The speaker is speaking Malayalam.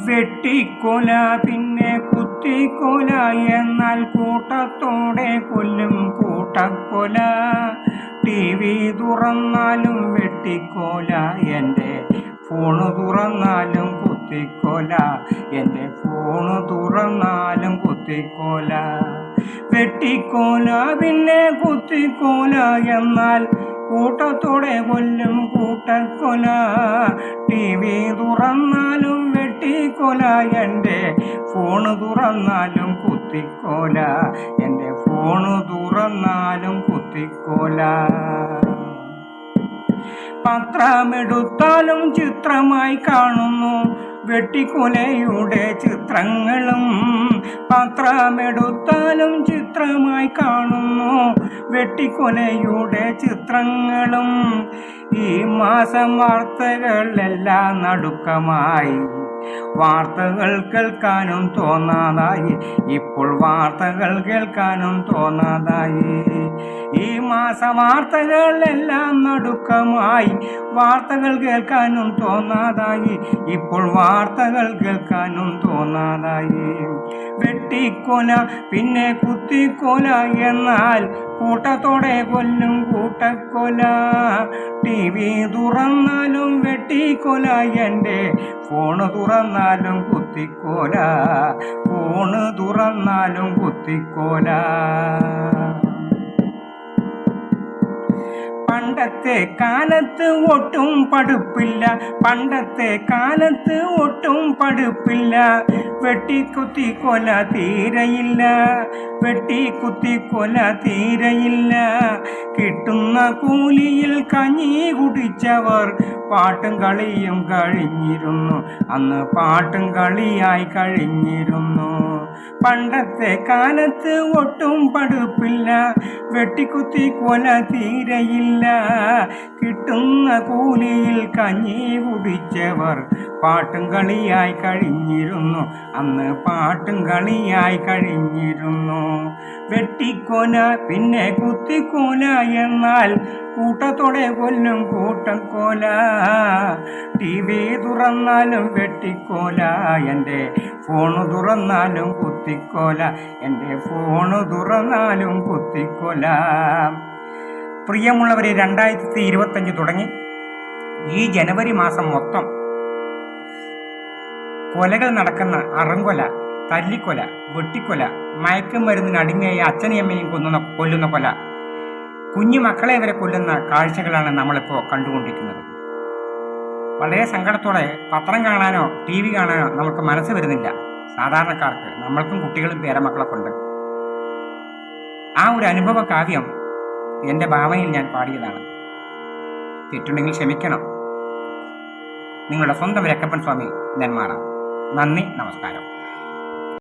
വെട്ടിക്കൊല പിന്നെ കുത്തിക്കൊല എന്നാൽ കൂട്ടത്തോടെ കൊല്ലും കൂട്ടക്കൊല. TV തുറന്നാലും വെട്ടിക്കൊല, എൻ്റെ ഫോണ് തുറന്നാലും കുത്തിക്കൊല, എൻ്റെ ഫോണ് തുറന്നാലും കുത്തിക്കൊല. വെട്ടിക്കൊല പിന്നെ കുത്തിക്കൊല എന്നാൽ കൂട്ടത്തോടെ കൊല്ലും കൂട്ടക്കൊല. TV തുറന്നാലും വെട്ടിക്കൊല, എൻ്റെ ഫോണ് തുറന്നാലും കുത്തിക്കൊല, എൻ്റെ ഫോണ് തുറന്നാലും കുത്തിക്കൊല. പത്രമെടുത്താലും ചിത്രമായി കാണുന്നു വെട്ടിക്കൊലയുടെ ചിത്രങ്ങളും. പത്രമെടുത്താലും ചിത്രമായി കാണുന്നു വെട്ടിക്കൊലയുടെ ചിത്രങ്ങളും. ഈ മാസം വാർത്തകളെല്ലാം നടുക്കമായി, വാർത്തകൾ കേൾക്കാനും തോന്നാതായി, ഇപ്പോൾ വാർത്തകൾ കേൾക്കാനും തോന്നാതായി. ഈ മാസ വാർത്തകളെല്ലാം നടുക്കമായി, വാർത്തകൾ കേൾക്കാനും തോന്നാതായി, ഇപ്പോൾ വാർത്തകൾ കേൾക്കാനും തോന്നാതായി. വെട്ടിക്കൊല പിന്നെ കുത്തിക്കൊല എന്നാൽ കൂട്ടത്തോടെ കൊല്ലും കൂട്ടക്കൊല. TV തുറന്നാലും വെട്ടിക്കൊല, എൻ്റെ ഫോണ് തുറന്നാലും കുത്തിക്കൊല, ഫോണ് തുറന്നാലും കുത്തിക്കൊല. പണ്ടത്തെ കാലത്ത് ഒട്ടും പഠിപ്പില്ല, പണ്ടത്തെ കാലത്ത് ഒട്ടും പഠിപ്പില്ല. വെട്ടിക്കുത്തിക്കൊല തീരെയില്ല, വെട്ടിക്കുത്തിക്കൊല തീരെയില്ല. കിട്ടുന്ന കൂലിയിൽ കഞ്ഞി കുടിച്ചവർ പാട്ടും കളിയും കഴിഞ്ഞിരുന്നു, അന്ന് പാട്ടും കളിയായി കഴിഞ്ഞിരുന്നു. പണ്ടത്തെ കാലത്ത് ഒട്ടും പഠിപ്പില്ല, വെട്ടിക്കുത്തിക്കൊല തീരെയില്ല. കിട്ടുന്ന കൂലിയിൽ കഞ്ഞി കുടിച്ചവർ പാട്ടും കളിയായി കഴിഞ്ഞിരുന്നു, അന്ന് പാട്ടും കളിയായി കഴിഞ്ഞിരുന്നു. വെട്ടിക്കൊല പിന്നെ കുത്തിക്കൊല എന്നാൽ കൂട്ടത്തോടെ കൊല്ലും കൂട്ടക്കൊല. TV തുറന്നാലും വെട്ടിക്കൊല, എൻ്റെ ഫോണ് തുറന്നാലും കുത്തിക്കൊല, എൻ്റെ ഫോണ് തുറന്നാലും കുത്തിക്കൊല. പ്രിയമുള്ളവരെ, 2025 തുടങ്ങി ഈ ജനുവരി മാസം മൊത്തം കൊലകൾ നടക്കുന്ന അറങ്കൊല, തല്ലിക്കൊല, വെട്ടിക്കൊല, മയക്കുമരുന്നിന് അടിമയായി അച്ഛനെയും അമ്മയും കൊല്ലുന്ന കൊല, കുഞ്ഞു മക്കളെ വരെ കൊല്ലുന്ന കാഴ്ചകളാണ് നമ്മളിപ്പോൾ കണ്ടുകൊണ്ടിരിക്കുന്നത്. വളരെ സങ്കടത്തോടെ പത്രം കാണാനോ TV കാണാനോ നമുക്ക് മനസ്സ് വരുന്നില്ല. സാധാരണക്കാർക്ക്, നമ്മൾക്കും കുട്ടികളും പേരമക്കളൊക്കെ ഉണ്ട്. ആ ഒരു അനുഭവ കാവ്യം എൻ്റെ ഭാവനയിൽ ഞാൻ പാടിയതാണ്. തെറ്റുണ്ടെങ്കിൽ ക്ഷമിക്കണം. നിങ്ങളുടെ സ്വന്തം രക്കപ്പൻ സ്വാമി നെന്മാറ. നന്ദി, നമസ്കാരം.